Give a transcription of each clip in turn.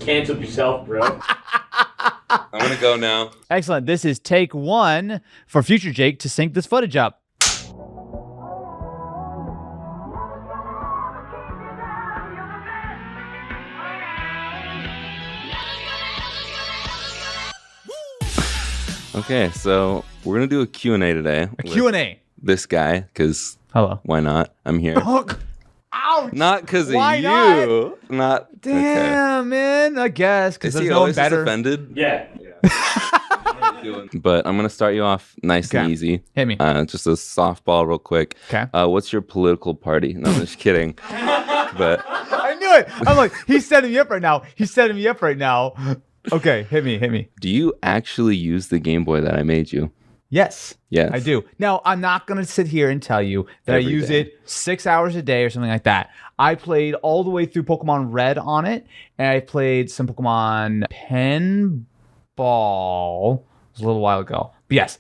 canceled yourself, bro. I'm going to go now. Excellent. This is take 1 for future Jake to sync this footage up. Okay, so we're going to do a Q&A today. A Q&A. This guy, because Hello. why not? I'm here. Ouch. Not because of Why you. Not. Damn, man. I guess because Is there's he no one always just better. offended? Yeah. But I'm going to start you off nice and Okay. easy. Hit me. Just a softball real quick. Okay. What's your political party? No, I'm just kidding. But I knew it. I'm like, he's setting me up right now. He's setting me up right now. Okay, hit me. do you actually use the Game Boy that I made you? Yes. Yes. I do. Now, I'm not going to sit here and tell you that Every I use day. it 6 hours a day or something like that. I played all the way through Pokemon Red on it, and I played some Pokemon Pinball. It was a little while ago. But yes,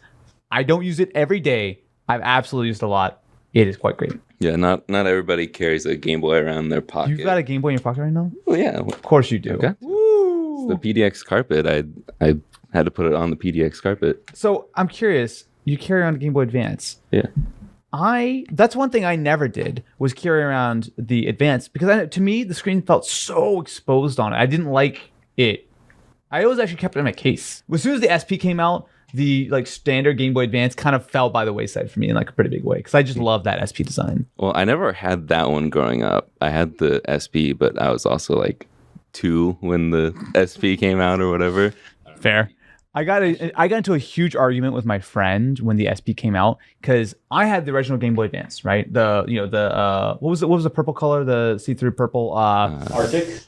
I don't use it every day. I've absolutely used it a lot. It is quite great. Yeah, not everybody carries a Game Boy around their pocket. You've got a Game Boy in your pocket right now? Well, yeah. Of course you do. Okay. Woo! The PDX carpet, I had to put it on the PDX carpet. So I'm curious. You carry around a Game Boy Advance. Yeah. That's one thing I never did was carry around the Advance because to me the screen felt so exposed on it. I didn't like it. I always actually kept it in my case. As soon as the SP came out, the like standard Game Boy Advance kind of fell by the wayside for me in like a pretty big way because I just love that SP design. Well, I never had that one growing up. I had the SP, but I was also like 2 when the SP came out or whatever. Fair. I got into a huge argument with my friend when the SP came out because I had the original Game Boy Advance, right? What was the purple color? The see-through purple. Arctic?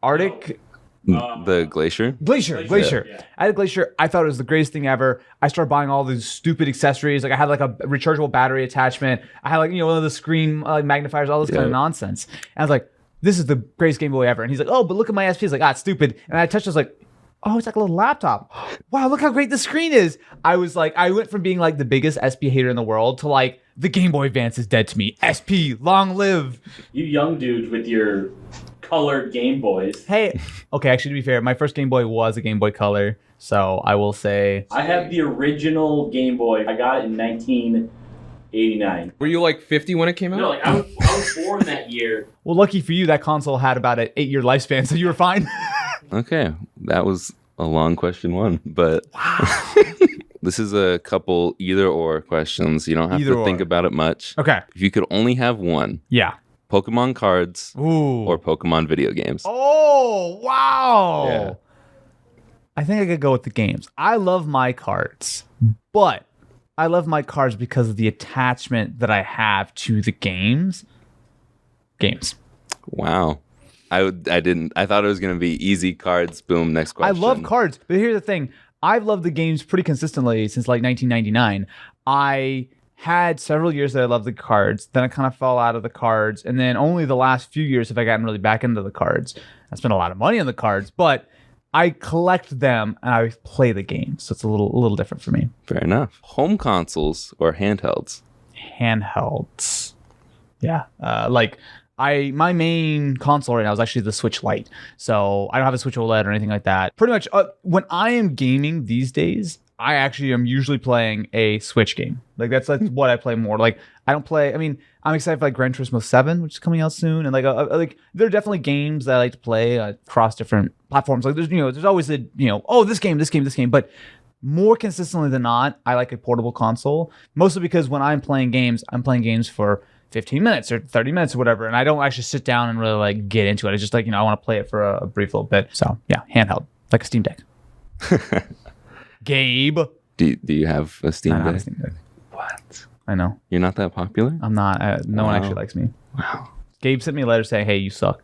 Arctic. The Glacier? Glacier. Yeah. I had a Glacier. I thought it was the greatest thing ever. I started buying all these stupid accessories. Like I had like a rechargeable battery attachment. I had like one of the screen magnifiers, all this kind of nonsense. And I was like, this is the greatest Game Boy ever. And he's like, oh, but look at my SP. He's like, it's stupid. And I touched it, I was like, oh, it's like a little laptop. Wow, look how great the screen is. I went from being like the biggest SP hater in the world to like, the Game Boy Advance is dead to me. SP, long live. You young dudes with your colored Game Boys. Hey, okay, actually to be fair, my first Game Boy was a Game Boy Color. So I will say. I have the original Game Boy. I got it in 1989. Were you like 50 when it came out? No, like I was born that year. Well, lucky for you, that console had about an 8-year lifespan, so you were fine. Okay, that was a long question 1, but this is a couple either or questions. You don't have Either to think or. about it much. Okay. If you could only have one, Yeah. Pokemon cards Ooh. or Pokemon video games. Oh, wow. Yeah. I think I could go with the games. I love my cards, but I love my cards because of the attachment that I have to the games. Wow. I thought it was going to be easy cards. Boom, next question. I love cards, but here's the thing. I've loved the games pretty consistently since like 1999. I had several years that I loved the cards. Then I kind of fell out of the cards. And then only the last few years have I gotten really back into the cards. I spent a lot of money on the cards, but I collect them and I play the games. So it's a little different for me. Fair enough. Home consoles or handhelds? Handhelds. Yeah. My main console right now is actually the Switch Lite. So I don't have a Switch OLED or anything like that. Pretty much when I am gaming these days, I actually am usually playing a Switch game. Like that's what I play more. Like I don't play. I mean, I'm excited for like Gran Turismo 7, which is coming out soon, and like there are definitely games that I like to play across different platforms. Like there's always this game, but more consistently than not, I like a portable console. Mostly because when I'm playing games for 15 minutes or 30 minutes or whatever, and I don't actually sit down and really like get into it. I just like I want to play it for a brief little bit. So yeah, handheld, like a Steam Deck. Gabe. Do you have a Steam I don't have a Deck? Steam Deck. What? I know. You're not that popular? I'm not. No one Wow. actually likes me. Wow. Gabe sent me a letter saying, "Hey, you suck.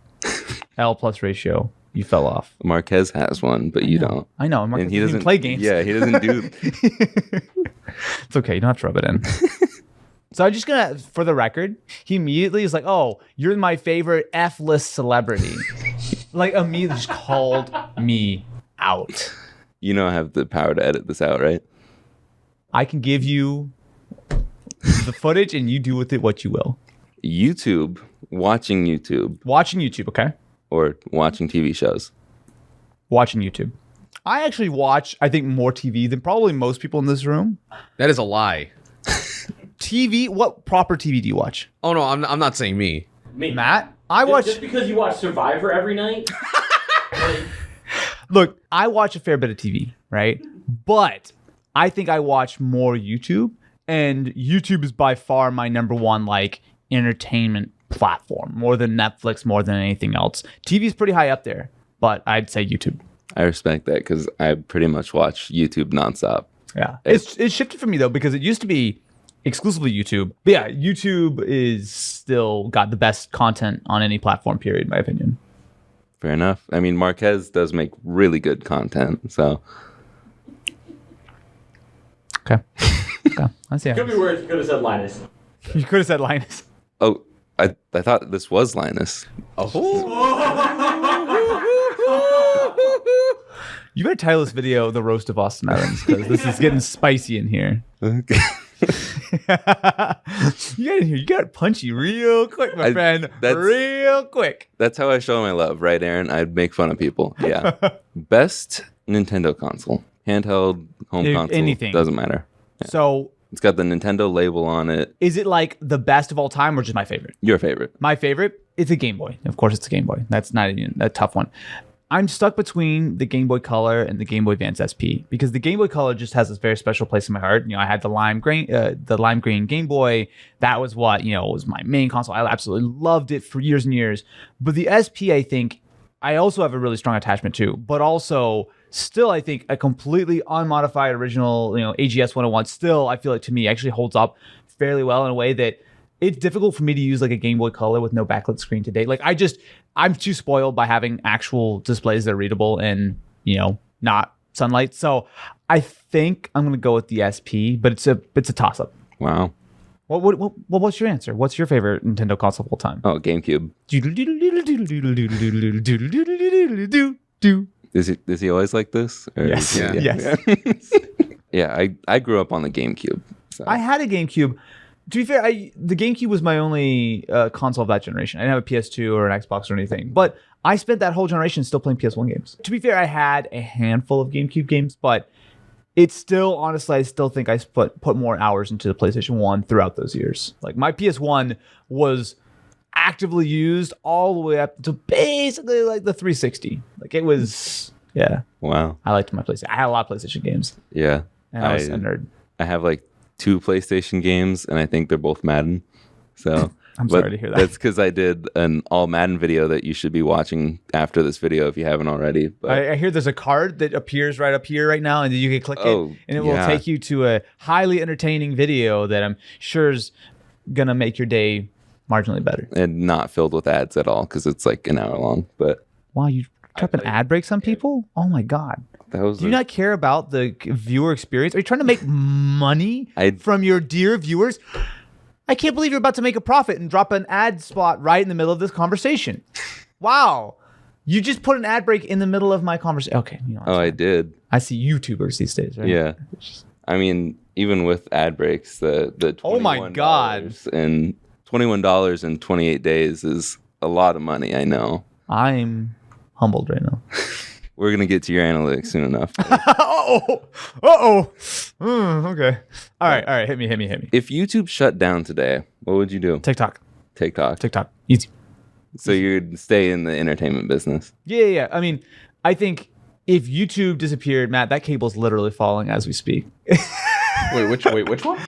L plus ratio. You fell off." Marquez has one, but you don't. I know. Mark And he doesn't doesn't even play games. Yeah, he doesn't do. It's okay. You don't have to rub it in. So I'm just gonna, for the record, he immediately is like, "Oh, you're my favorite F-list celebrity." Like immediately just called me out. You know, I have the power to edit this out, right? I can give you the footage, and you do with it what you will. YouTube, watching YouTube, Watching YouTube, okay? or watching TV shows. Watching YouTube. I actually watch, I think, more TV than probably most people in this room. That is a lie. TV? What proper TV do you watch? Oh no, I'm not saying me. Me. Matt? I watch... Just because you watch Survivor every night? Look, I watch a fair bit of TV, right? But I think I watch more YouTube, and YouTube is by far my number one, like, entertainment platform, more than Netflix, more than anything else. TV is pretty high up there, but I'd say YouTube. I respect that because I pretty much watch YouTube nonstop. Yeah. It's shifted for me, though, because it used to be exclusively YouTube. But yeah, YouTube is still got the best content on any platform, period, in my opinion. Fair enough. I mean, Marquez does make really good content, so... Okay. I see. Could be worse. You could have said Linus. You could have said Linus. Oh, I thought this was Linus. You better title this video "The Roast of Austin Islands" because this is getting spicy in here. Okay. You got punchy real quick, my friend. Real quick. That's how I show my love, right, Aaron? I'd make fun of people. Yeah. Best Nintendo console. Handheld, home console. Anything. Doesn't matter. Yeah. So... It's got the Nintendo label on it. Is it like the best of all time or just my favorite? Your favorite. My favorite? It's a Game Boy. Of course, it's a Game Boy. That's not even a tough one. I'm stuck between the Game Boy Color and the Game Boy Advance SP because the Game Boy Color just has this very special place in my heart. You know, I had the lime green Game Boy. That was what, was my main console. I absolutely loved it for years and years. But the SP, I think, I also have a really strong attachment to, but also still, I think a completely unmodified original, AGS 101 still, I feel like to me actually holds up fairly well in a way that it's difficult for me to use like a Game Boy Color with no backlit screen today. Like I'm too spoiled by having actual displays that are readable and, not sunlight. So I think I'm going to go with the SP, but it's a toss up. Wow. What's your answer? What's your favorite Nintendo console of all time? Oh, GameCube. Is he always like this? Or Yes. Yeah. Yes. Yeah, I grew up on the GameCube. So. I had a GameCube. To be fair, the GameCube was my only console of that generation. I didn't have a PS2 or an Xbox or anything. But I spent that whole generation still playing PS1 games. To be fair, I had a handful of GameCube games, but it's still, honestly, I still think I put more hours into the PlayStation 1 throughout those years. Like, my PS1 was actively used all the way up to basically like the 360. Like, it was, yeah. Wow. I liked my PlayStation. I had a lot of PlayStation games. Yeah. And I was a nerd. I have like 2 PlayStation games, and I think they're both Madden. So I'm sorry to hear that. That's because I did an all Madden video that you should be watching after this video if you haven't already. But I hear there's a card that appears right up here right now, and you can click it, and it will take you to a highly entertaining video that I'm sure is gonna make your day marginally better. And not filled with ads at all because it's like an hour long. But wow, you drop an ad breaks on people? Oh my god. Do you not care about the viewer experience? Are you trying to make money from your dear viewers? I can't believe you're about to make a profit and drop an ad spot right in the middle of this conversation. Wow. You just put an ad break in the middle of my conversation. Okay. I did. I see YouTubers these days, right? Yeah. I mean, even with ad breaks, the $21 oh my god, and $21 in 28 days is a lot of money. I know. I'm humbled right now. We're going to get to your analytics soon enough. Okay. All right. Hit me. If YouTube shut down today, what would you do? TikTok. Easy. So you'd stay in the entertainment business? Yeah. I mean, I think if YouTube disappeared, Matt, that cable's literally falling as we speak. Wait, which one?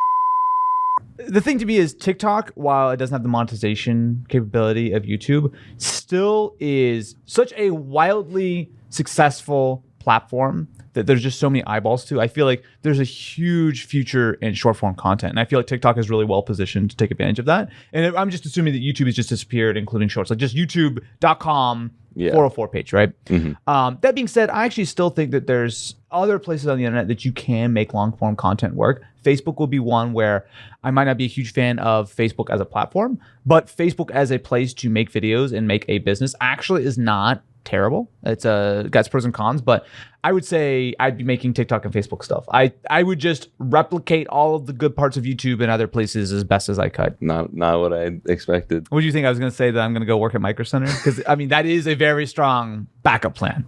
The thing to me is TikTok, while it doesn't have the monetization capability of YouTube, still is such a wildly successful platform that there's just so many eyeballs to. I feel like there's a huge future in short form content. And I feel like TikTok is really well positioned to take advantage of that. And I'm just assuming that YouTube has just disappeared, including shorts, like just youtube.com 404 page, right? Mm-hmm. That being said, I actually still think that there's other places on the internet that you can make long form content work. Facebook will be one where I might not be a huge fan of Facebook as a platform, but Facebook as a place to make videos and make a business actually is not terrible. It's got its pros and cons, but I would say I'd be making TikTok and Facebook stuff. I would just replicate all of the good parts of YouTube and other places as best as I could. Not what I expected. What do you think? I was going to say that I'm going to go work at Micro Center? Because I mean, that is a very strong backup plan.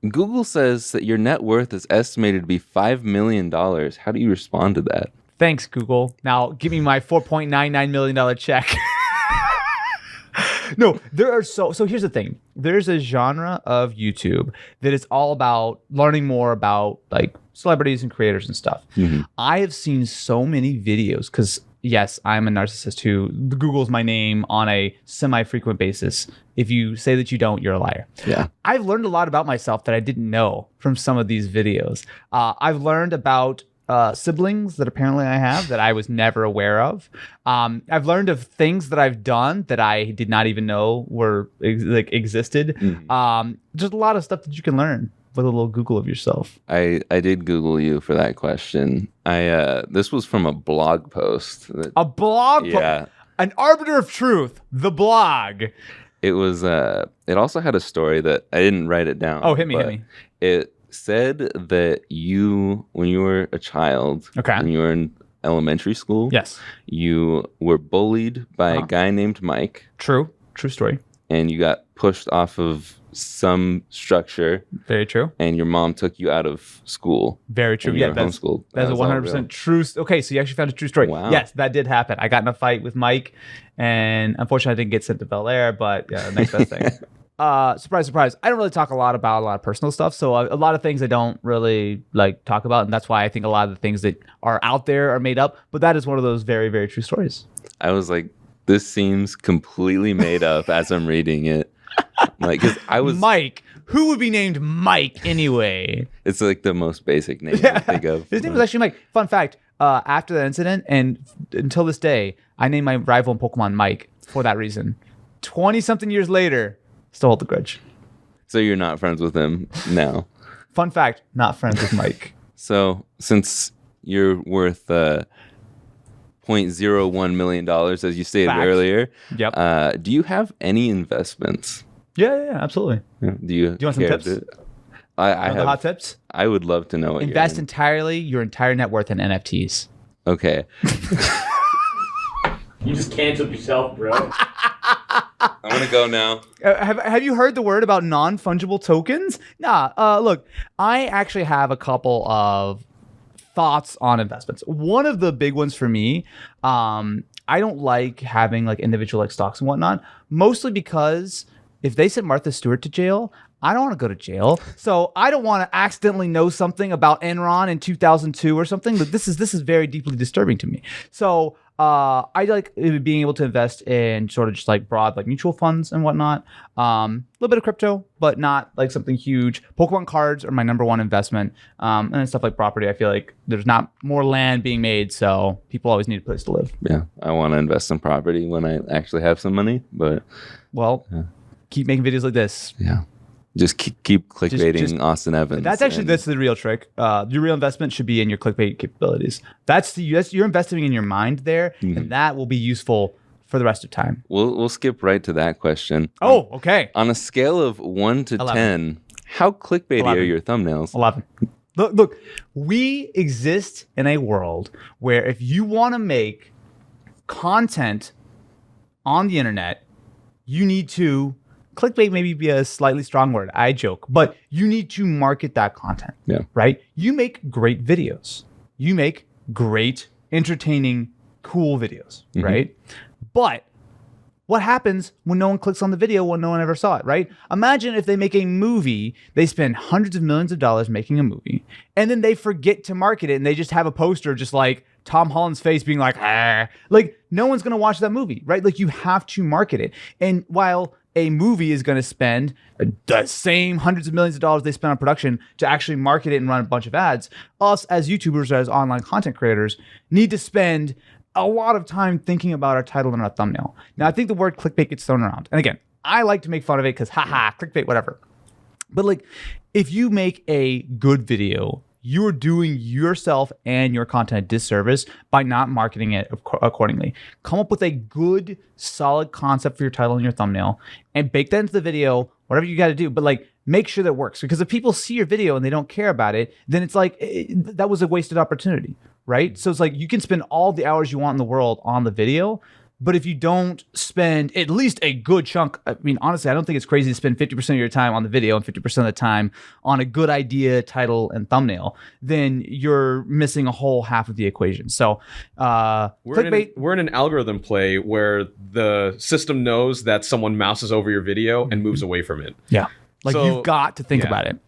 Google says that your net worth is estimated to be $5 million. How do you respond to that? Thanks, Google. Now give me my $4.99 million check. No, there are so here's the thing. There's a genre of YouTube that is all about learning more about like celebrities and creators and stuff. Mm-hmm. I have seen so many videos because yes, I'm a narcissist who Googles my name on a semi-frequent basis. If you say that you don't, you're a liar. Yeah. I've learned a lot about myself that I didn't know from some of these videos. I've learned about siblings that apparently I have that I was never aware of. I've learned of things that I've done that I did not even know were existed. Mm-hmm. There's a lot of stuff that you can learn with a little Google of yourself. I did Google you for that question. This was from a blog post. A blog post? Yeah. An arbiter of truth. The blog. It was. It also had a story that I didn't write it down. Oh, hit me. It said that you, when you were a child, Okay. when you were in elementary school, Yes. you were bullied by a guy named Mike, True story. and you got pushed off of some structure, Very true. and your mom took you out of school. Very true. And you Yeah, were that's homeschooled. a That was all 100% real. true. Okay, so you actually found a true story. Wow. Yes, that did happen. I got in a fight with Mike, and unfortunately, I didn't get sent to Bel Air. But yeah, next best thing. Surprise, surprise. I don't really talk about a lot of personal stuff. So a lot of things I don't really like talk about. And that's why I think a lot of the things that are out there are made up. But that is one of those very, very true stories. I was like, this seems completely made up as I'm reading it. Like, because I was Mike. Who would be named Mike anyway? It's like the most basic name I think of. His name was actually Mike. Fun fact, after that incident and until this day, I named my rival in Pokemon Mike for that reason. 20-something years later, still hold the grudge. So you're not friends with him now. Fun fact, not friends with Mike. So since you're worth $0.01 million, as you stated Fact. earlier, Yep. do you have any investments? Yeah, absolutely. Do you want some care tips? to- I Want the have. hot tips? I would love to know what Invest you're in. entirely your entire net worth in NFTs. Okay. You just canceled yourself, bro. I'm gonna go now. Have you heard the word about non-fungible tokens? Nah. Look, I actually have a couple of thoughts on investments. One of the big ones for me, I don't like having like individual like stocks and whatnot, mostly because if they sent Martha Stewart to jail, I don't want to go to jail. So I don't want to accidentally know something about Enron in 2002 or something. But this is very deeply disturbing to me. So I like being able to invest in sort of just like broad like mutual funds and whatnot. A little bit of crypto, but not like something huge. Pokemon cards are my number one investment. And then stuff like property. I feel like there's not more land being made, so people always need a place to live. Yeah, I want to invest in property when I actually have some money, but Well, keep making videos like this. yeah, just keep clickbaiting just- Austin Evans. That's the real trick. Your real investment should be in your clickbait capabilities. That's you're investing in your mind there, and that will be useful for the rest of time. We'll skip right to that question. Oh, okay. On a scale of 1 to 11. 10, how clickbaity 11. are your thumbnails? 11. Look, we exist in a world where if you want to make content on the internet, you need to clickbait maybe be a slightly strong word. I joke, but you need to market that content. Yeah. Right? You make great videos. You make great, entertaining, cool videos, right? But what happens when no one clicks on the video when no one ever saw it, right? Imagine if they make a movie, they spend hundreds of millions of dollars making a movie, and then they forget to market it, and they just have a poster just like Tom Holland's face being like, ah. Like, no one's going to watch that movie, right? Like, you have to market it. And while a movie is going to spend the same hundreds of millions of dollars they spend on production to actually market it and run a bunch of ads, us as YouTubers, as online content creators, need to spend a lot of time thinking about our title and our thumbnail. Now, I think the word clickbait gets thrown around. And again, I like to make fun of it because, haha, clickbait, whatever. But like, if you make a good video, you're doing yourself and your content a disservice by not marketing it accordingly. Come up with a good, solid concept for your title and your thumbnail and bake that into the video, whatever you got to do. But like, make sure that it works. Because if people see your video and they don't care about it, then it's like, that was a wasted opportunity, right? So it's like, you can spend all the hours you want in the world on the video, But if you don't spend at least a good chunk, I mean, honestly, I don't think it's crazy to spend 50% of your time on the video and 50% of the time on a good idea, title, and thumbnail, then you're missing a whole half of the equation. So clickbait. We're in an algorithm play where the system knows that someone mouses over your video and moves away from it. Yeah. Like So, you've got to think yeah. about it.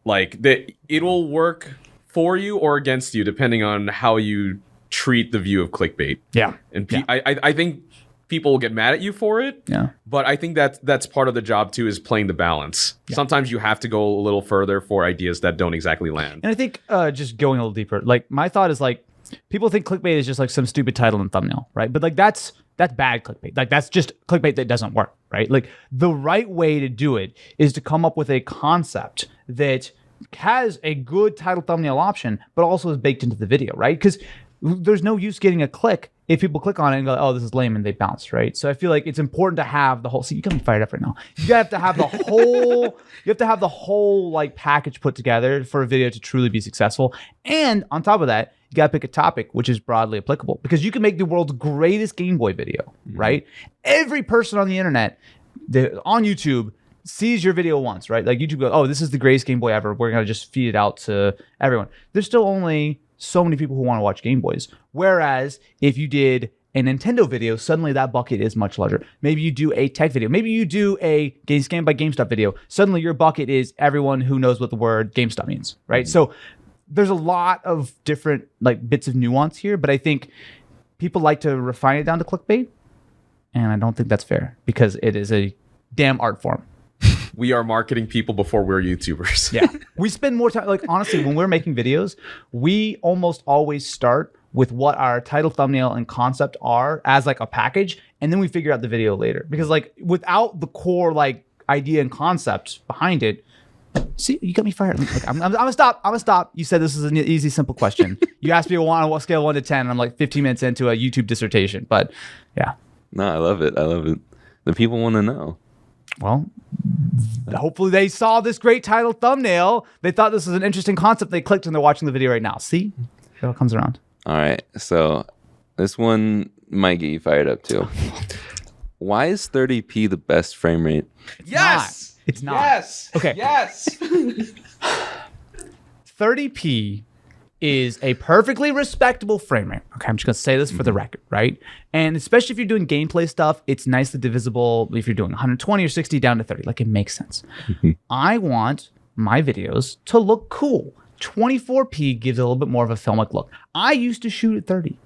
Like it'll work for you or against you depending on how you treat the view of clickbait. Yeah. And Yeah. I think people will get mad at you for it. Yeah. But I think that's part of the job too, is playing the balance. Yeah. Sometimes you have to go a little further for ideas that don't exactly land. And I think just going a little deeper, like my thought is like, people think clickbait is just like some stupid title and thumbnail, right? But like that's bad clickbait. Like that's just clickbait that doesn't work, right? Like the right way to do it is to come up with a concept that has a good title thumbnail option, but also is baked into the video, right? Because there's no use getting a click if people click on it and go, oh, this is lame, and they bounce, right? So I feel like it's important to have the whole. See, you got me fired up right now. You have to have the whole. You have to have the whole like package put together for a video to truly be successful. And on top of that, you got to pick a topic which is broadly applicable, because you can make the world's greatest Game Boy video, right? Every person on the internet, on YouTube, sees your video once, right? Like YouTube goes, oh, this is the greatest Game Boy ever. We're gonna just feed it out to everyone. There's still only so many people who want to watch Game Boys. Whereas if you did a Nintendo video, suddenly that bucket is much larger. Maybe you do a tech video. Maybe you do a Scan by GameStop video. Suddenly your bucket is everyone who knows what the word GameStop means, right? So there's a lot of different like bits of nuance here, but I think people like to refine it down to clickbait, and I don't think that's fair because it is a damn art form. We are marketing people before we're YouTubers. Yeah. We spend more time, like honestly, when we're making videos, we almost always start with what our title, thumbnail, and concept are as like a package, and then we figure out the video later. Because like without the core like idea and concept behind it, see, you got me fired. Like, I'm gonna stop. I'm gonna stop. You said this is an easy, simple question. You asked me on a scale of 1 to 10, and I'm like 15 minutes into a YouTube dissertation. But yeah. No, I love it. I love it. The people want to know. Well, hopefully they saw this great title thumbnail. They thought this was an interesting concept. They clicked and they're watching the video right now. See? It all comes around. All right. So this one might get you fired up too. Why is 30p the best frame rate? Yes! It's not. Yes! Okay. Yes! 30p is a perfectly respectable frame rate. Okay, I'm just gonna say this for the record, right? And especially if you're doing gameplay stuff, it's nicely divisible. If you're doing 120 or 60 down to 30, like it makes sense. I want my videos to look cool. 24p gives a little bit more of a filmic look. I used to shoot at 30.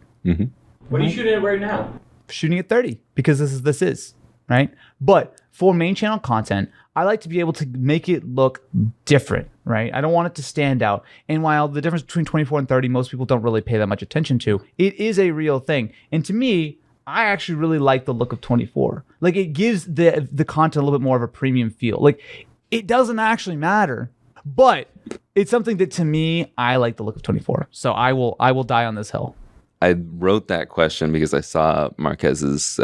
What are you shooting at right now? Shooting at 30 because this is right. But for main channel content, I like to be able to make it look different, right? I don't want it to stand out. And while the difference between 24 and 30, most people don't really pay that much attention to, it is a real thing. And to me, I actually really like the look of 24. Like it gives the content a little bit more of a premium feel. Like it doesn't actually matter, but it's something that to me, I like the look of 24. So I will die on this hill. I wrote that question because I saw Marquez's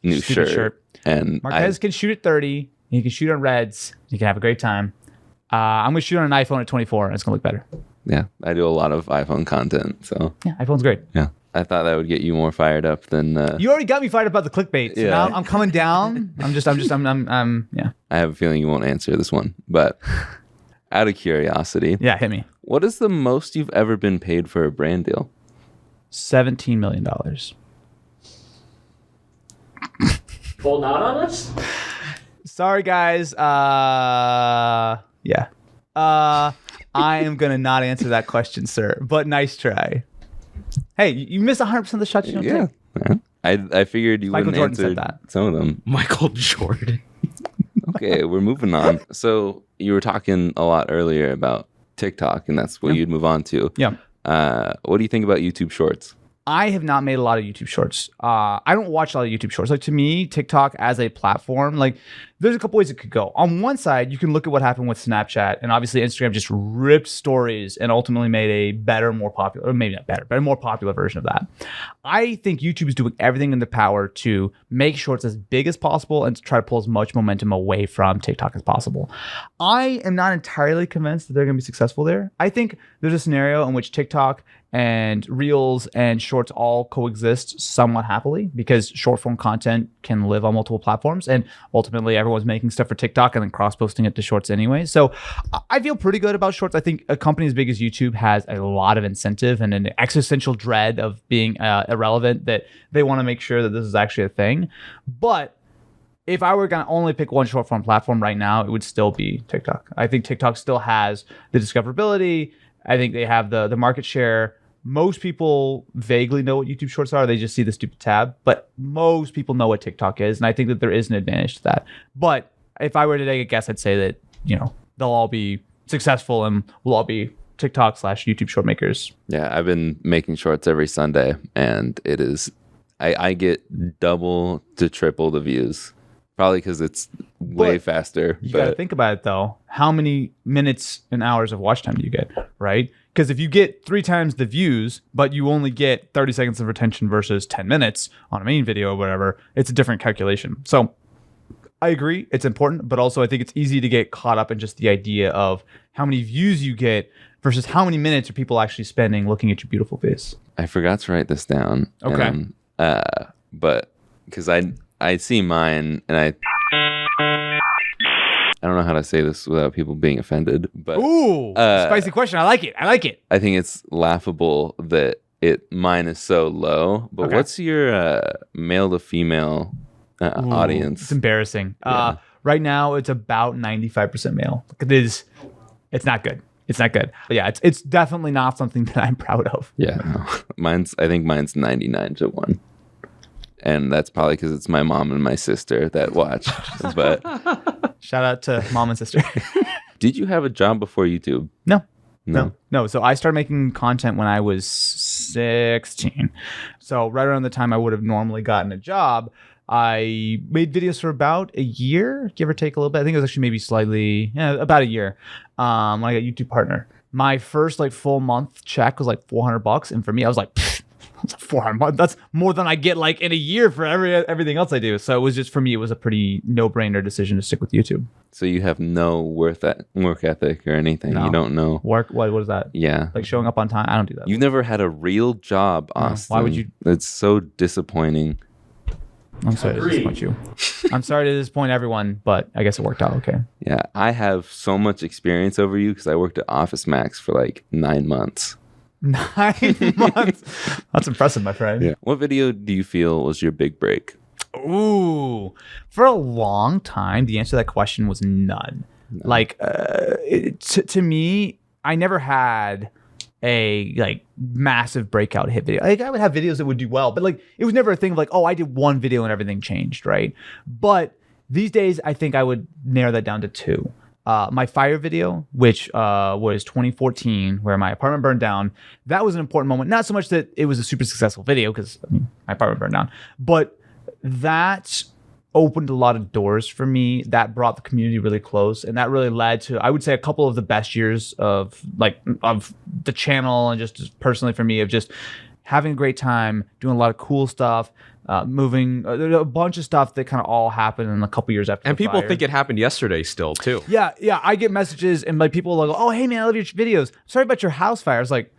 new shirt. And Marquez can shoot at 30. You can shoot on reds. You can have a great time. I'm going to shoot on an iPhone at 24, and it's going to look better. Yeah, I do a lot of iPhone content, so yeah, iPhone's great. Yeah, I thought that would get you more fired up than. You already got me fired up about the clickbait. So yeah. Now I'm coming down. I'm yeah. I have a feeling you won't answer this one, but out of curiosity, yeah, hit me. What is the most you've ever been paid for a brand deal? $17 million. Holding out on us? Sorry, guys. Yeah. I am gonna not answer that question, sir. But nice try. Hey, you miss 100% of the shots you don't Yeah, take. I figured you Michael wouldn't Jordan answer said that. some of them. Michael Jordan. Okay, we're moving on. So you were talking a lot earlier about TikTok, and that's what you'd move on to. Yeah. What do you think about YouTube Shorts? I have not made a lot of YouTube Shorts. I don't watch a lot of YouTube Shorts. Like to me, TikTok as a platform, like there's a couple ways it could go. On one side, you can look at what happened with Snapchat, and obviously Instagram just ripped stories and ultimately made a better, more popular, or maybe not better, but a more popular version of that. I think YouTube is doing everything in their power to make shorts as big as possible and to try to pull as much momentum away from TikTok as possible. I am not entirely convinced that they're going to be successful there. I think there's a scenario in which TikTok and Reels and Shorts all coexist somewhat happily because short form content can live on multiple platforms, and ultimately everyone's making stuff for TikTok and then cross-posting it to Shorts anyway. So I feel pretty good about Shorts. I think a company as big as YouTube has a lot of incentive and an existential dread of being irrelevant that they want to make sure that this is actually a thing. But if I were going to only pick one short form platform right now, it would still be TikTok. I think TikTok still has the discoverability. I think they have the market share. Most people vaguely know what YouTube Shorts are. They just see the stupid tab. But most people know what TikTok is. And I think that there is an advantage to that. But if I were to take a guess, I'd say that, they'll all be successful and we'll all be TikTok/YouTube short makers. Yeah, I've been making shorts every Sunday, and it is, I get double to triple the views. Probably because it's way faster. You got to think about it, though. How many minutes and hours of watch time do you get, right? Because if you get 3 times the views, but you only get 30 seconds of retention versus 10 minutes on a main video or whatever, it's a different calculation. So I agree. It's important, but also I think it's easy to get caught up in just the idea of how many views you get versus how many minutes are people actually spending looking at your beautiful face. I forgot to write this down. Okay. But because I see mine, and I don't know how to say this without people being offended, but spicy question. I like it. I think it's laughable that mine is so low. But Okay. what's your male to female audience? It's embarrassing. Yeah. Right now, it's about 95% male. It's not good. It's not good. But yeah, it's definitely not something that I'm proud of. Yeah, no. I think mine's 99-1. And that's probably because it's my mom and my sister that watch. But shout out to mom and sister. Did you have a job before YouTube? No. So I started making content when I was 16. So right around the time I would have normally gotten a job, I made videos for about a year, give or take a little bit. I think it was actually maybe about a year. When I got YouTube partner, my first full month check was $400, and for me, I was like, it's $400. That's more than I get in a year for everything else I do. So it was just, for me, it was a pretty no-brainer decision to stick with YouTube. So you have no work ethic or anything. No. You don't know Work? What is that? Yeah. Showing up on time? I don't do that. You've never had a real job, Austin. Why would you? It's so disappointing. I'm sorry to disappoint you. I'm sorry to disappoint everyone, but I guess it worked out okay. Yeah, I have so much experience over you because I worked at Office Max for 9 months. 9 months? That's impressive, my friend. Yeah. What video do you feel was your big break? Ooh. For a long time, the answer to that question was none. No. To me, I never had a massive breakout hit video. I would have videos that would do well, but it was never a thing of I did one video and everything changed, right? But these days, I think I would narrow that down to 2. My fire video, which was 2014, where my apartment burned down. That was an important moment. Not so much that it was a super successful video, because my apartment burned down, but that opened a lot of doors for me. That brought the community really close, and that really led to, I would say, a couple of the best years of the channel, and just personally for me, of just having a great time, doing a lot of cool stuff. Moving a bunch of stuff that kind of all happened in a couple years after. And the people fire. think it happened yesterday still too. Yeah. I get messages and people will go, "Oh, hey man, I love your videos. Sorry about your house fire." I was like,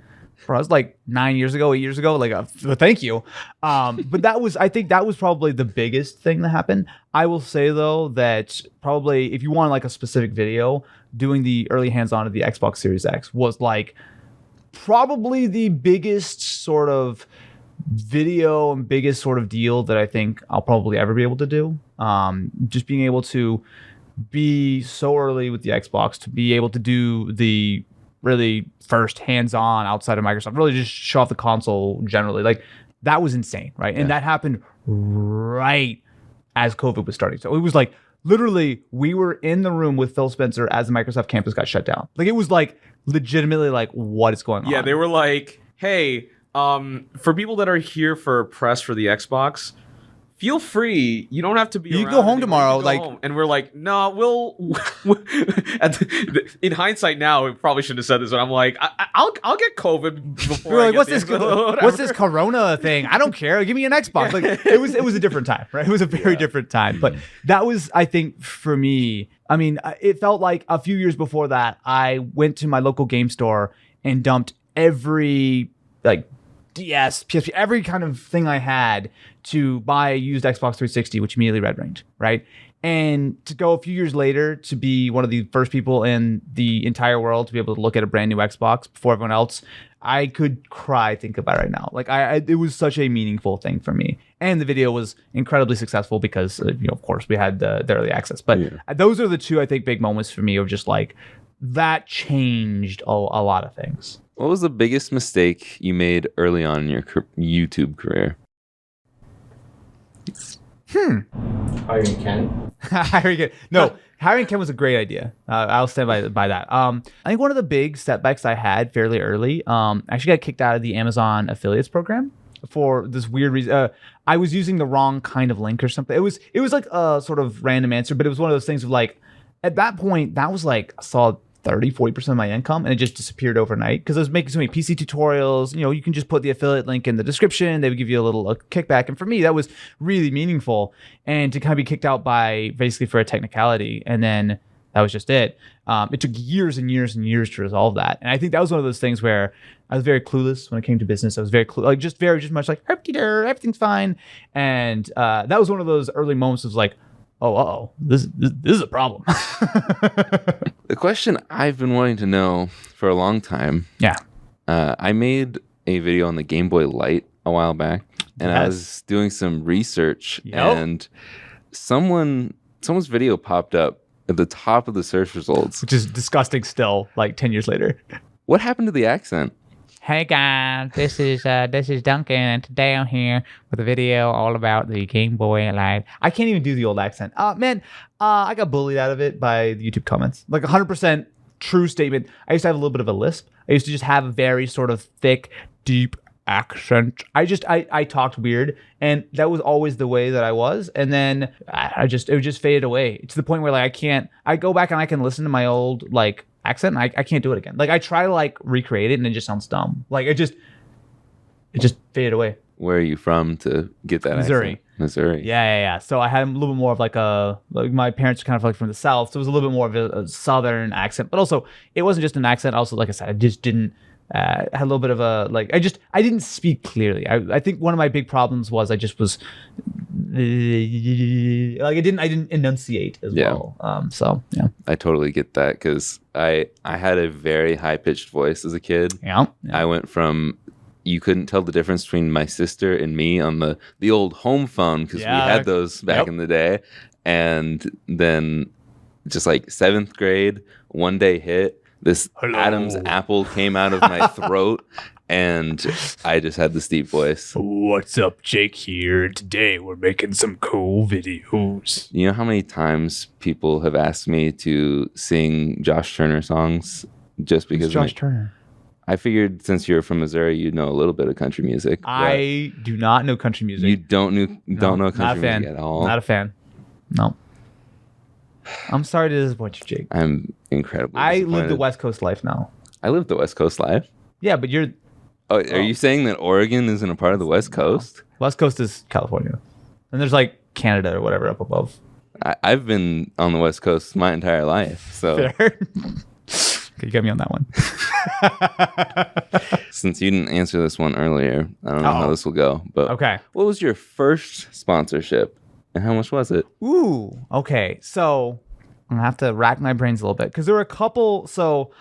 bro, it was 9 years ago, 8 years ago. Thank you. But I think that was probably the biggest thing that happened. I will say though that probably if you want a specific video, doing the early hands-on of the Xbox Series X was probably the biggest sort of video and biggest sort of deal that I think I'll probably ever be able to do. Just being able to be so early with the Xbox, to be able to do the really first hands-on outside of Microsoft, really just show off the console generally, that was insane, right? And that happened right as COVID was starting. So it was literally we were in the room with Phil Spencer as the Microsoft campus got shut down. It was legitimately what is going on? Yeah, they were hey, for people that are here for press for the Xbox, feel free. You don't have to be. You can around go home anymore. tomorrow, You can go like- home." And we're like, no, in hindsight now, we probably shouldn't have said this, but I'm like, I'll get COVID before. We were I like, get what's the this? episode, What's this whatever." Corona thing? I don't care. Give me an Xbox. Like it was a different time, right? It was a very different time. But that was, I think, for me. I mean, it felt like a few years before that, I went to my local game store and dumped every like DS, PSP, every kind of thing I had to buy a used Xbox 360, which immediately red ringed, right? And to go a few years later to be one of the first people in the entire world to be able to look at a brand new Xbox before everyone else, I could cry think about it right now. Like it was such a meaningful thing for me. And the video was incredibly successful because, of course, we had the early access. But those are the two, I think, big moments for me of just like, that changed a lot of things. What was the biggest mistake you made early on in your YouTube career? Hiring Ken. Hiring Ken. No, hiring Ken was a great idea. I'll stand by that. I think one of the big setbacks I had fairly early, I actually got kicked out of the Amazon affiliates program for this weird reason. I was using the wrong kind of link or something. It was like a sort of random answer, but it was one of those things of like, at that point, that was like a solid 30-40% of my income, and it just disappeared overnight because I was making so many PC tutorials. You can just put the affiliate link in the description. They would give you a kickback, and for me, that was really meaningful. And to kind of be kicked out by basically for a technicality, and then that was just it. It took years and years and years to resolve that, and I think that was one of those things where I was very clueless when it came to business. I was very just much like everything's fine, and that was one of those early moments of like, this is a problem. The question I've been wanting to know for a long time. Yeah. I made a video on the Game Boy Light a while back, and I Yes. was doing some research, Yep. and someone's video popped up at the top of the search results. Which is disgusting still, like 10 years later. What happened to the accent? Hey guys, this is Duncan, and today I'm here with a video all about the Game Boy Light. I can't even do the old accent. Man, I got bullied out of it by the YouTube comments. Like 100% true statement. I used to have a little bit of a lisp. I used to just have a very sort of thick, deep accent. I talked weird, and that was always the way that I was. And then it just faded away to the point where like I go back and I can listen to my old like accent, and I can't do it again. Like I try to like recreate it, and it just sounds dumb. Like it just faded away. Where are you from to get that Missouri. accent? Missouri. Yeah. So I had a little bit more of like my parents are kind of like from the South, so it was a little bit more of a Southern accent. But also, it wasn't just an accent. Also, like I said, I just didn't had a little bit of a like I didn't speak clearly. I think one of my big problems was I just was like I didn't enunciate as well. So yeah. I totally get that because I had a very high pitched voice as a kid. Yeah. I went from you couldn't tell the difference between my sister and me on the old home phone because we had those back in the day, and then just like 7th grade, one day hit. This Adam's apple came out of my throat, and I just had this deep voice. What's up, Jake here? Today we're making some cool videos. You know how many times people have asked me to sing Josh Turner songs just because Josh Turner. I figured since you're from Missouri, you'd know a little bit of country music. I do not know country music. You don't know not a country fan. music at all. Not a fan. No. I'm sorry to disappoint you, Jake. I'm incredibly I disappointed. live the West Coast life now. I live the West Coast life. Yeah, but you're Oh, are you saying that Oregon isn't a part of the West Coast? West Coast is California, and there's like Canada or whatever up above. I've been on the West Coast my entire life. So Fair. Okay, you got me on that one. since you didn't answer this one earlier, I don't know how this will go. But Okay. what was your first sponsorship, and how much was it? Ooh. Okay. So I'm gonna have to rack my brains a little bit because there were a couple. So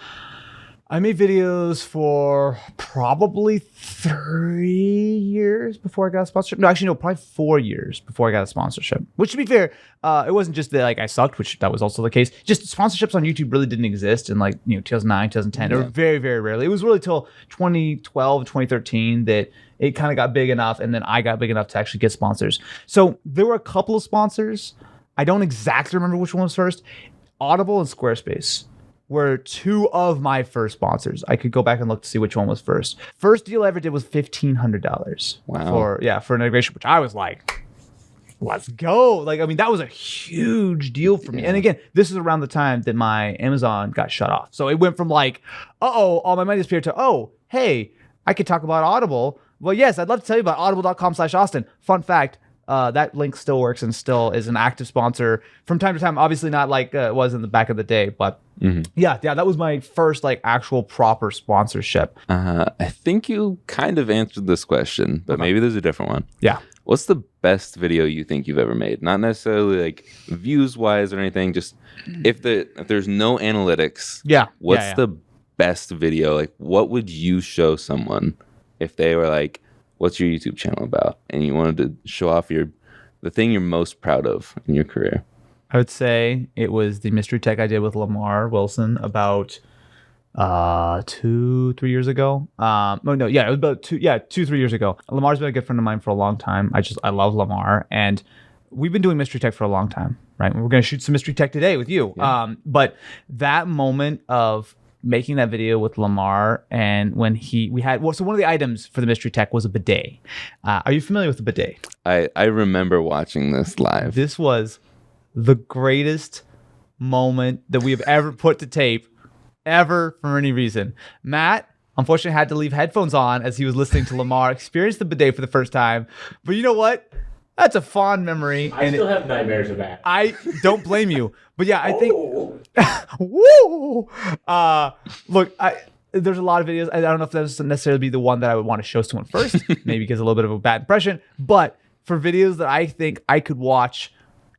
I made videos for probably 3 years before I got a sponsorship. No, actually, no, probably 4 years before I got a sponsorship. Which, to be fair, it wasn't just that like I sucked, which that was also the case. Just sponsorships on YouTube really didn't exist in 2009, 2010. Or very, very rarely. It was really till 2012, 2013 that it kind of got big enough, and then I got big enough to actually get sponsors. So there were a couple of sponsors. I don't exactly remember which one was first. Audible and Squarespace were two of my first sponsors. I could go back and look to see which one was first. First deal I ever did was $1,500. Wow. For an integration, which I was like, let's go. Like, I mean, that was a huge deal for me. And again, this is around the time that my Amazon got shut off. So it went from like, all my money disappeared to, hey, I could talk about Audible. Well, yes, I'd love to tell you about audible.com/Austin. Fun fact, that link still works and still is an active sponsor from time to time. Obviously not like it was in the back of the day, but yeah, that was my first like actual proper sponsorship. I think you kind of answered this question, but maybe there's a different one. Yeah. What's the best video you think you've ever made? Not necessarily like views wise or anything. Just if there's no analytics. Yeah. What's the best video? Like, what would you show someone if they were like, "What's your YouTube channel about?" and you wanted to show off the thing you're most proud of in your career? I would say it was the mystery tech I did with Lamar Wilson about 2-3 years ago. It was about 2-3 years ago. Lamar's been a good friend of mine for a long time. I love Lamar, and we've been doing mystery tech for a long time, right? We're going to shoot some mystery tech today with you. Yeah. But that moment of making that video with Lamar, and when so one of the items for the mystery tech was a bidet. Are you familiar with the bidet? I remember watching this live. This was the greatest moment that we have ever put to tape, ever, for any reason. Matt, unfortunately, had to leave headphones on as he was listening to Lamar experience the bidet for the first time. But you know what? That's a fond memory. I still have nightmares of that. I don't blame you. But yeah, I think... Woo! Look, there's a lot of videos. I don't know if that's necessarily be the one that I would want to show someone first. Maybe gives a little bit of a bad impression. But for videos that I think I could watch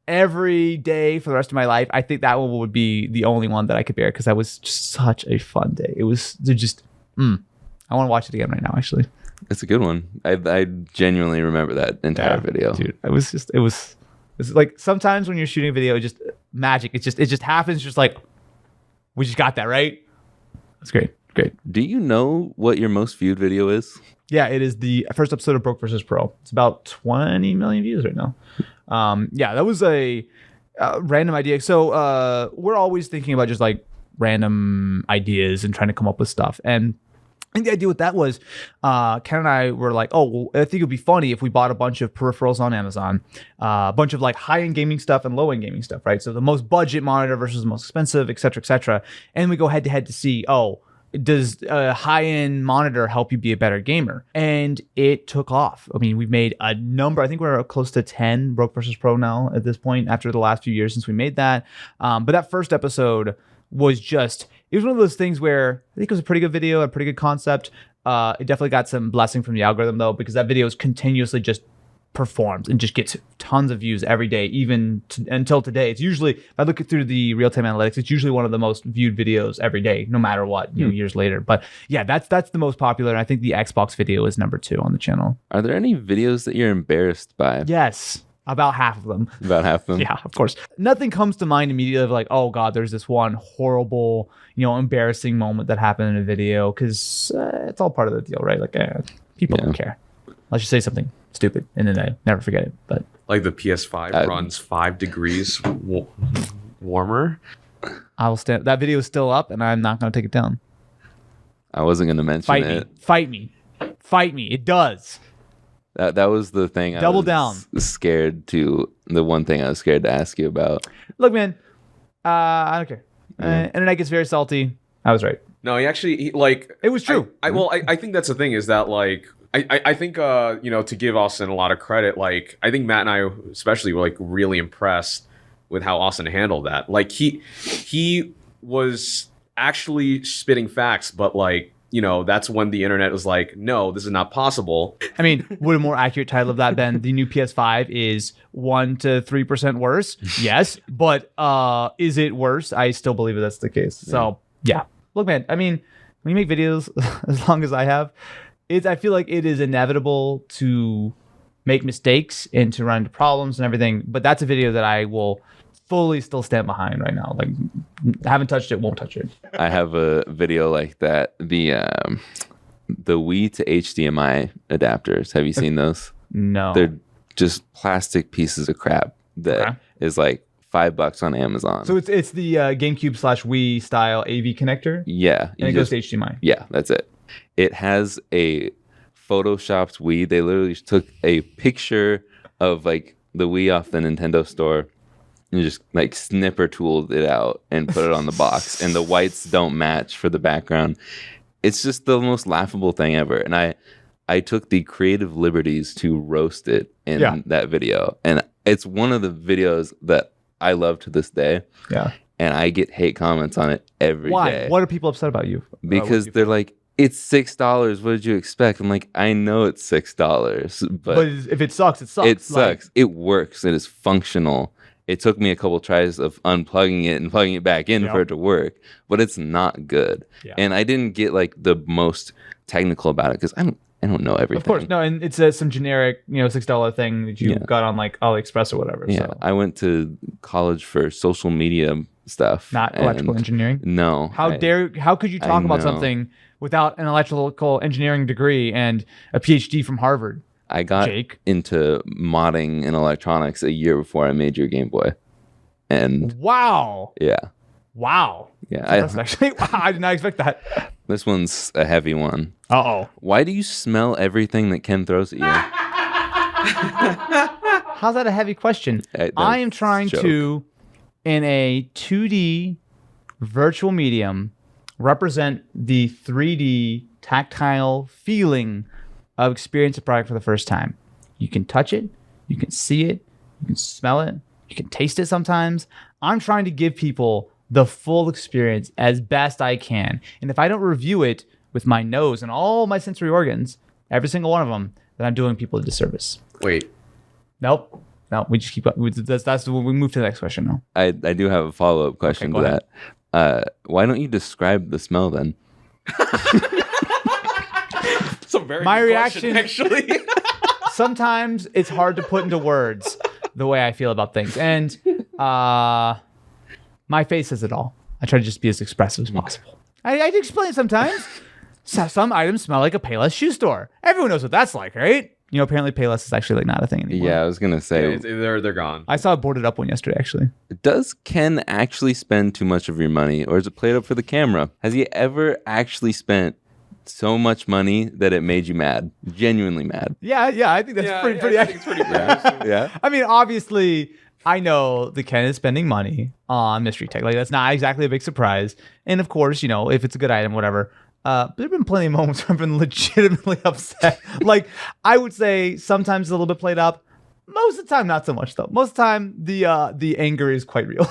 every day for the rest of my life, I think that one would be the only one that I could bear, because that was just such a fun day. It was just... I want to watch it again right now, actually. It's a good one. I genuinely remember that entire video. Dude, it was like sometimes when you're shooting a video, just magic. It just happens. Just like, we just got that, right? That's great. Do you know what your most viewed video is? Yeah, it is the first episode of Broke vs. Pro. It's about 20 million views right now. That was a random idea. So we're always thinking about just like random ideas and trying to come up with stuff. And the idea with that was Ken and I were like, I think it would be funny if we bought a bunch of peripherals on Amazon, a bunch of like high-end gaming stuff and low-end gaming stuff, right? So the most budget monitor versus the most expensive, et cetera, et cetera. And we go head-to-head to see, does a high-end monitor help you be a better gamer? And it took off. I mean, we've made a number. I think we're close to 10 Broke vs. Pro now at this point after the last few years since we made that. But that first episode was just... It was one of those things where I think it was a pretty good video, a pretty good concept. It definitely got some blessing from the algorithm, though, because that video is continuously just performs and just gets tons of views every day, until today. It's usually, if I look through the real-time analytics, it's usually one of the most viewed videos every day, no matter what, years later. But yeah, that's the most popular. And I think the Xbox video is number 2 on the channel. Are there any videos that you're embarrassed by? Yes. About half of them. About half of them? Yeah, of course. Nothing comes to mind immediately of like, oh God, there's this one horrible, embarrassing moment that happened in a video, because it's all part of the deal, right? Like, people don't care. Let's just say something stupid and then I never forget it. But like the PS5 runs 5 degrees warmer. I will stand. That video is still up and I'm not going to take it down. I wasn't going to mention it. Fight me. It does. That was the thing. Double down. Scared to the one thing I was scared to ask you about. Look, man, I don't care. Internet gets very salty. I was right. No, it was true. I think that's the thing is that like I think to give Austin a lot of credit, like I think Matt and I especially were like really impressed with how Austin handled that. Like he was actually spitting facts, but like. That's when the internet was like, no, this is not possible. I mean, would a more accurate title of that been the new PS5 is 1 to 3% worse? Yes. But is it worse? I still believe that's the case. So, yeah. Look, man, I mean, when you make videos as long as I have, I feel like it is inevitable to make mistakes and to run into problems and everything. But that's a video that I will fully still stand behind right now. Like, haven't touched it, won't touch it. I have a video like that. The Wii to HDMI adapters. Have you seen those? No. They're just plastic pieces of crap that is like $5 on Amazon. So it's the GameCube / Wii style AV connector? Yeah. And it goes to HDMI? Yeah, that's it. It has a photoshopped Wii. They literally took a picture of like the Wii off the Nintendo store and just like snipper tooled it out and put it on the box, and the whites don't match for the background. It's just the most laughable thing ever. And I took the creative liberties to roast it in that video. And it's one of the videos that I love to this day. Yeah. And I get hate comments on it every day. Why? What are people upset about you? Because they're like, it's $6. What did you expect? I'm like, I know it's $6, But if it sucks, it sucks. It sucks. It works. It is functional. It took me a couple tries of unplugging it and plugging it back in for it to work, but it's not good. Yeah. And I didn't get like the most technical about it because I don't know everything. Of course, no, and it's some generic, $6 thing that you got on like AliExpress or whatever. Yeah, so. I went to college for social media stuff, not electrical engineering. No. How could you talk about something without an electrical engineering degree and a PhD from Harvard? I got into modding in electronics a year before I made your Game Boy. And wow. Yeah. Wow. Yeah. That's actually, I did not expect that. This one's a heavy one. Uh-oh. Why do you smell everything that Ken throws at you? How's that a heavy question? I am trying to, in a 2D virtual medium, represent the 3D tactile feeling of experience a product for the first time. You can touch it, you can see it, you can smell it, you can taste it sometimes. I'm trying to give people the full experience as best I can. And if I don't review it with my nose and all my sensory organs, every single one of them, then I'm doing people a disservice. Wait. Nope. No, we just keep up. That's when we move to the next question now. I do have a follow-up question to that. Why don't you describe the smell then? It's a very my good reaction, question, actually. Sometimes it's hard to put into words the way I feel about things. And my face says it all. I try to just be as expressive as possible. I explain it sometimes. Some items smell like a Payless shoe store. Everyone knows what that's like, right? Apparently Payless is actually like not a thing anymore. Yeah, I was gonna say they're gone. I saw a boarded up one yesterday, actually. Does Ken actually spend too much of your money, or is it played up for the camera? Has he ever actually spent so much money that it made you mad, genuinely mad? Yeah, I think that's pretty. I think it's pretty bad. Yeah. I mean, obviously, I know that Ken is spending money on mystery tech. Like, that's not exactly a big surprise. And of course, if it's a good item, whatever. But there have been plenty of moments where I've been legitimately upset. Like, I would say sometimes a little bit played up. Most of the time, not so much, though. Most of the time, the anger is quite real.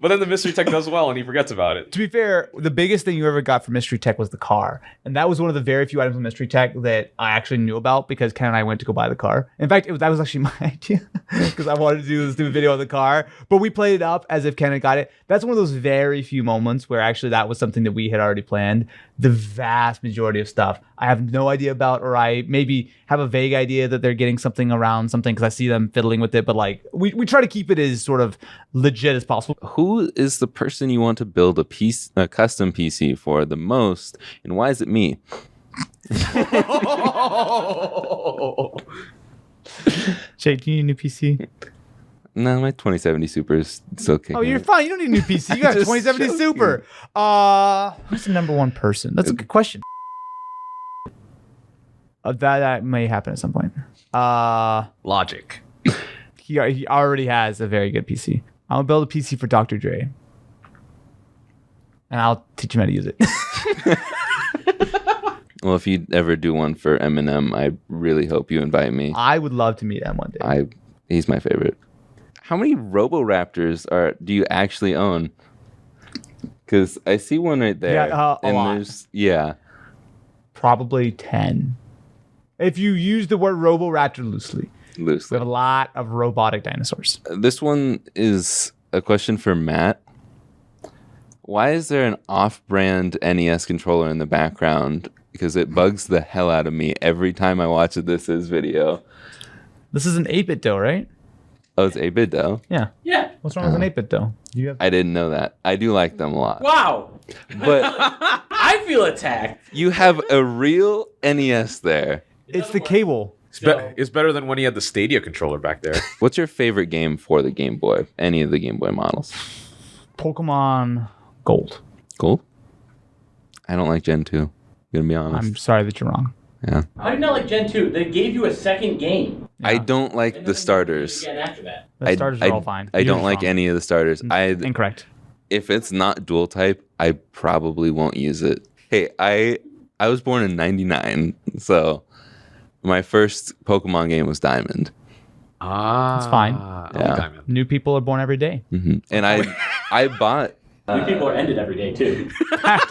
But then the mystery tech does well, and he forgets about it. To be fair, the biggest thing you ever got from mystery tech was the car. And that was one of the very few items of mystery tech that I actually knew about because Ken and I went to go buy the car. In fact, that was actually my idea because I wanted to do this stupid video on the car. But we played it up as if Ken had got it. That's one of those very few moments where actually that was something that we had already planned. The vast majority of stuff I have no idea about, or I maybe have a vague idea that they're getting something around something because I see them fiddling with it. But like we try to keep it as sort of legit as possible. Who is the person you want to build a custom PC for the most, and why is it me? Jake, do you need a new PC? No, my 2070 Super is still kicking. Oh, you're fine. You don't need a new PC. You got a 2070 Super. Who's the number one person? That's a good question. That may happen at some point. Logic. He already has a very good PC. I'm gonna build a PC for Dr. Dre, and I'll teach him how to use it. Well, if you ever do one for Eminem, I really hope you invite me. I would love to meet him one day. He's my favorite. How many Roboraptors do you actually own? Because I see one right there. Yeah, a lot. Probably 10. If you use the word Roboraptor loosely. We have a lot of robotic dinosaurs. This one is a question for Matt. Why is there an off-brand NES controller in the background? Because it bugs the hell out of me every time I watch a This Is video. This is an 8-bit dough, right? Oh, it's 8-bit dough? Yeah. What's wrong with an 8-bit dough? I didn't know that. I do like them a lot. Wow. But I feel attacked. You have a real NES there. It's the cable. It's better than when he had the Stadia controller back there. What's your favorite game for the Game Boy? Any of the Game Boy models? Pokemon Gold. Gold? I don't like Gen 2. I'm going to be honest. I'm sorry that you're wrong. Yeah. How do you not like Gen 2? They gave you a second game. I don't like And the then starters. Again after that. The starters are all fine. I don't You're like wrong. any of the starters. Incorrect. If it's not dual type, I probably won't use it. Hey, I was born in '99, so my first Pokemon game was Diamond. It's fine. Yeah. Diamond. New people are born every day. And I bought. New people are ended every day too.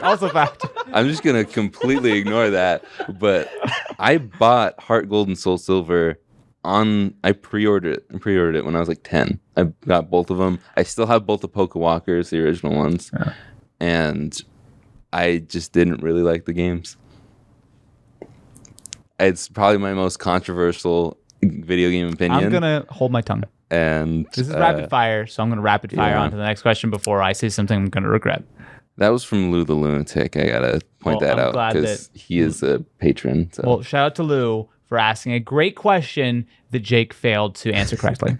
Also fact. I'm just gonna completely ignore that. But I bought Heart Gold and Soul Silver I pre-ordered it when I was like 10. I got both of them. I still have both the Pokewalkers, the original ones. Yeah. And I just didn't really like the games. It's probably my most controversial video game opinion. I'm gonna hold my tongue. And This is rapid fire, so I'm gonna rapid fire yeah. on to the next question before I say something I'm gonna regret. that was from Lou the Lunatic. I gotta point Well, that I'm out glad because that- he is a patron. So. Well, shout out to Lou for asking a great question that Jake failed to answer correctly.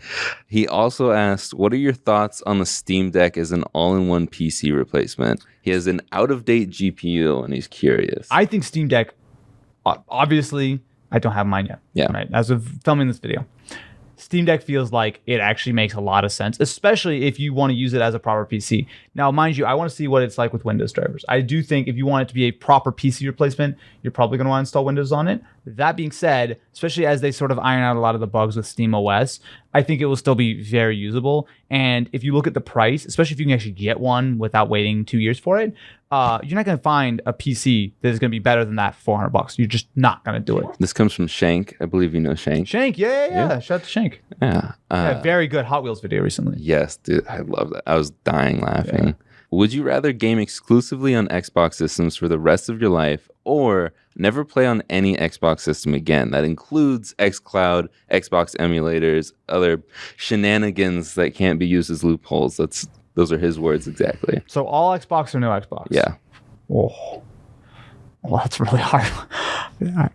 He also asked, what are your thoughts on the Steam Deck as an all-in-one PC replacement? He has an out-of-date GPU, and he's curious. I think Steam Deck, obviously, I don't have mine yet. Yeah. Right. As of filming this video, Steam Deck feels like it actually makes a lot of sense, especially if you want to use it as a proper PC. Now, mind you, I want to see what it's like with Windows drivers. I do think if you want it to be a proper PC replacement, you're probably going to want to install Windows on it. That being said, especially as they sort of iron out a lot of the bugs with Steam OS, I think it will still be very usable. And if you look at the price, especially if you can actually get one without waiting 2 years for it, you're not going to find a PC that is going to be better than that for $400. You're just not going to do it. This comes from Shank. I believe you know Shank. Shank, yeah. Shout out to Shank. Yeah. Yeah, very good Hot Wheels video recently. Yes, dude. I love that. I was dying laughing. Would you rather game exclusively on Xbox systems for the rest of your life or never play on any Xbox system again? That includes xCloud, Xbox emulators, other shenanigans that can't be used as loopholes. Those are his words exactly. So all Xbox or no Xbox? Yeah. Oh, well, that's really hard.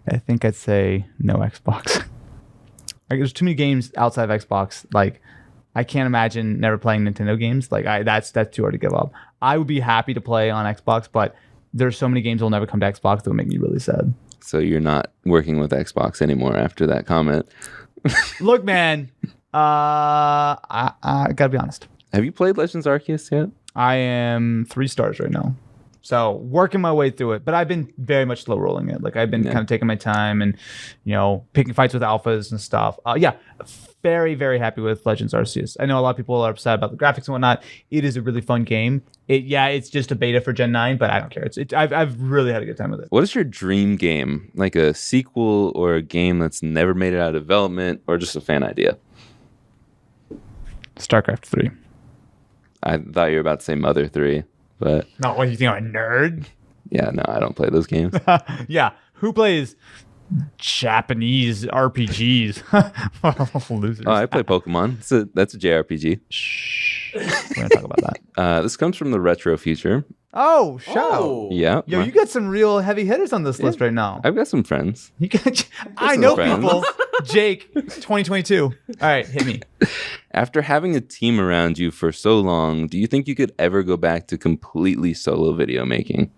I think I'd say no Xbox. Like, there's too many games outside of Xbox. Like, I can't imagine never playing Nintendo games. Like, that's too hard to give up. I would be happy to play on Xbox, but there's so many games that will never come to Xbox that would make me really sad. So you're not working with Xbox anymore after that comment. Look, man, I gotta be honest. Have you played Legends Arceus yet? I am 3 stars right now. So working my way through it, but I've been very much slow rolling it. Like I've been kind of taking my time and, picking fights with alphas and stuff. Very, very happy with Legends Arceus. I know a lot of people are upset about the graphics and whatnot. It is a really fun game. It's just a beta for Gen 9, but I don't care. I've really had a good time with it. What is your dream game? Like a sequel or a game that's never made it out of development or just a fan idea? StarCraft 3. I thought you were about to say Mother 3, but No, what do you think? I'm a nerd? yeah, no, I don't play those games. Yeah. Who plays Japanese RPGs? Losers. Oh, I play Pokemon. That's a JRPG. Shh. We're going to talk about that. This comes from the Retro Future. Oh, shout out. Yeah. Yo, you got some real heavy hitters on this list right now. I've got some friends. You got, I some know friends. people. Jake, 2022. All right, hit me. After having a team around you for so long, do you think you could ever go back to completely solo video making?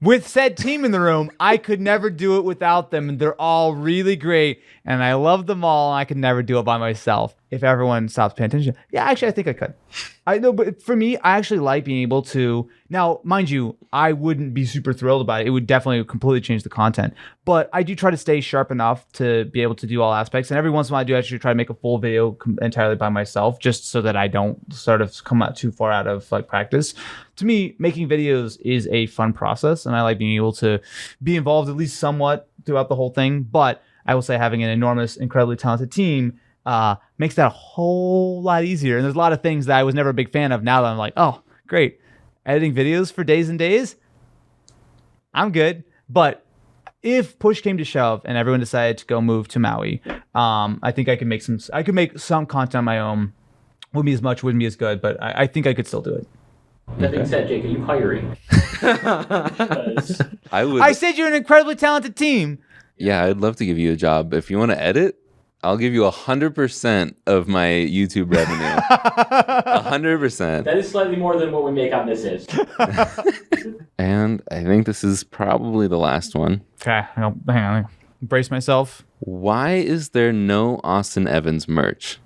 With said team in the room, I could never do it without them, and they're all really great, and I love them all, and I could never do it by myself if everyone stops paying attention. Yeah, actually, I think I could. I know, but for me, I actually like being able to... Now, mind you, I wouldn't be super thrilled about it. It would definitely completely change the content, but I do try to stay sharp enough to be able to do all aspects, and every once in a while, I do actually try to make a full video entirely by myself, just so that I don't sort of come out too far out of like practice. To me, making videos is a fun process, and I like being able to be involved at least somewhat throughout the whole thing. But I will say having an enormous, incredibly talented team makes that a whole lot easier. And there's a lot of things that I was never a big fan of. Now that I'm like, oh, great. Editing videos for days and days, I'm good. But if push came to shove and everyone decided to go move to Maui, I think I could make some content on my own. Wouldn't be as much, wouldn't be as good, but I think I could still do it. That being said, Jake, are you hiring? Because I would. I said you're an incredibly talented team. Yeah, I'd love to give you a job. If you want to edit, I'll give you 100% of my YouTube revenue. 100%. that is slightly more than what we make on This Is. And I think this is probably the last one. Okay, hang on. Brace myself. Why is there no Austin Evans merch?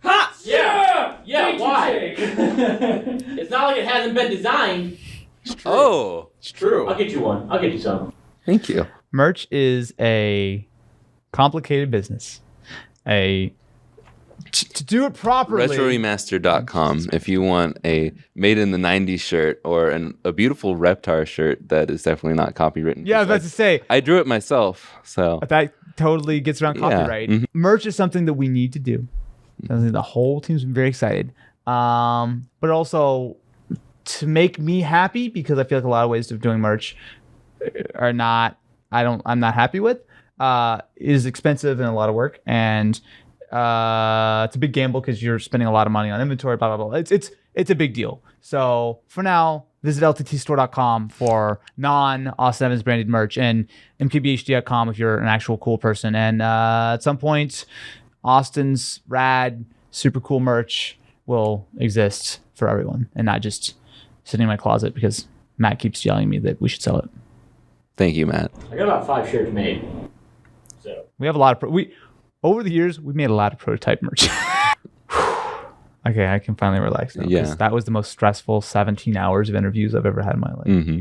Ha! Yeah, why? It's not like it hasn't been designed. Oh, It's true. I'll get you one. I'll get you some. thank you. Merch is a complicated business. To do it properly. RetroRemaster.com if you want a made in the 90s shirt or a beautiful Reptar shirt that is definitely not copywritten. Yeah, I was about to say. I drew it myself, so. That totally gets around copyright. Mhm. Merch is something that we need to do. Something the whole team's been very excited. But also to make me happy, because I feel like a lot of ways of doing merch are not, I'm not happy with, is expensive and a lot of work. And it's a big gamble because you're spending a lot of money on inventory, blah, blah, blah. It's a big deal. So for now, visit lttstore.com for non-Austin Evans branded merch and mkbhd.com if you're an actual cool person. And at some point, Austin's rad, super cool merch will exist for everyone and not just sitting in my closet because Matt keeps yelling at me that we should sell it. Thank you, Matt. I got about 5 shirts made. So We have a lot of over the years we've made a lot of prototype merch. Okay, I can finally relax now. Yeah. That was the most stressful 17 hours of interviews I've ever had in my life. Mm-hmm.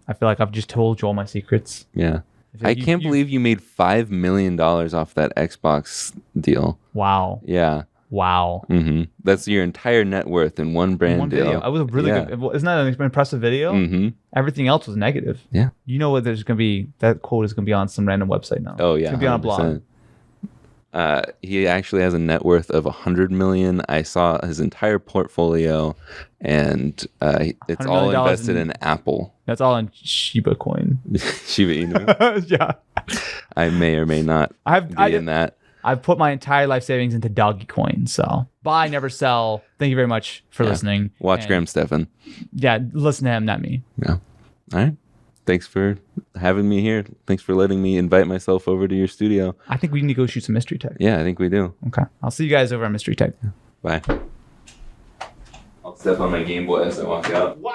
I feel like I've just told you all my secrets. Yeah. feel I like can't believe you made $5 million off that Xbox deal. Wow. Yeah. Wow. Mm-hmm. That's your entire net worth in one brand One deal. video. I was a really good. Isn't that an impressive video? Mm-hmm. Everything else was negative. Yeah. You know what? There's gonna be that quote is gonna be on some random website now. Oh yeah. It's gonna be on a blog. 100%. He actually has a net worth of $100 million. I saw his entire portfolio, and it's all $100 million invested in Apple. That's all in Shiba coin. Shiba Inu. Yeah. I may or may not be in that. I've put my entire life savings into doggy coin. So buy, never sell. Thank you very much for listening. Watch And Graham Stephan. Yeah, listen to him, not me. Yeah. All right. Thanks for having me here. Thanks for letting me invite myself over to your studio. I think we need to go shoot some Mystery Tech. Yeah, I think we do. Okay. I'll see you guys over at Mystery Tech. Bye. I'll step on my Game Boy as I walk out. wow.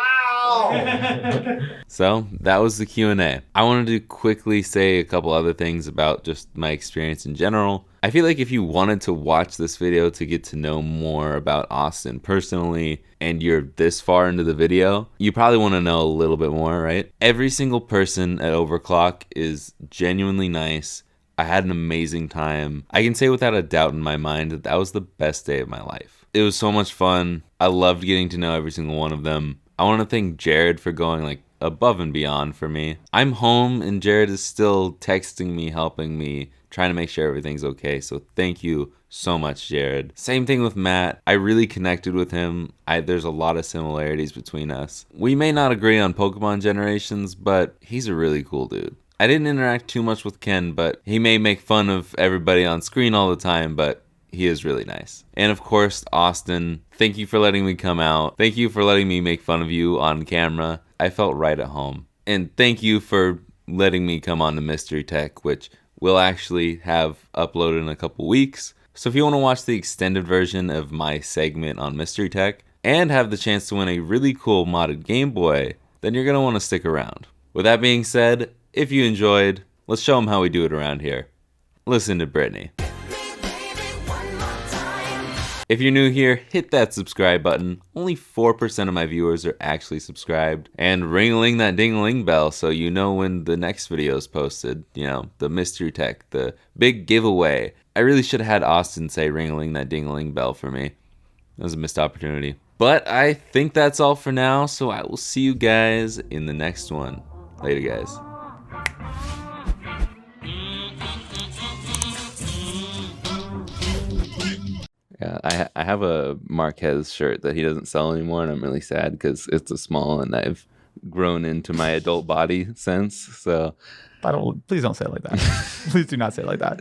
So that was the Q&A. I wanted to quickly say a couple other things about just my experience in general. I feel like if you wanted to watch this video to get to know more about Austin personally, and you're this far into the video, you probably want to know a little bit more, right? Every single person at Overclock is genuinely nice. I had an amazing time. I can say without a doubt in my mind that that was the best day of my life. It was so much fun. I loved getting to know every single one of them. I want to thank Jared for going above and beyond for me. I'm home and Jared is still texting me, helping me, trying to make sure everything's okay. So thank you so much, Jared. Same thing with Matt. I really connected with him. There's a lot of similarities between us. We may not agree on Pokemon generations, but he's a really cool dude. I didn't interact too much with Ken, but he may make fun of everybody on screen all the time, but he is really nice. And of course, Austin, thank you for letting me come out. Thank you for letting me make fun of you on camera. I felt right at home. And thank you for letting me come on to Mystery Tech, which we'll actually have uploaded in a couple weeks. So if you want to watch the extended version of my segment on Mystery Tech and have the chance to win a really cool modded Game Boy, then you're going to want to stick around. With that being said, if you enjoyed, let's show them how we do it around here. Listen to Brittany. If you're new here, hit that subscribe button. Only 4% of my viewers are actually subscribed. And ring-a-ling that ding-a-ling bell so you know when the next video is posted. You know, the Mystery Tech, the big giveaway. I really should have had Austin say ring-a-ling that ding-a-ling bell for me. That was a missed opportunity. But I think that's all for now, so I will see you guys in the next one. Later, guys. Yeah, I have a Marquez shirt that he doesn't sell anymore, and I'm really sad because it's a small, and I've grown into my adult body since. So, Please don't say it like that. Please do not say it like that.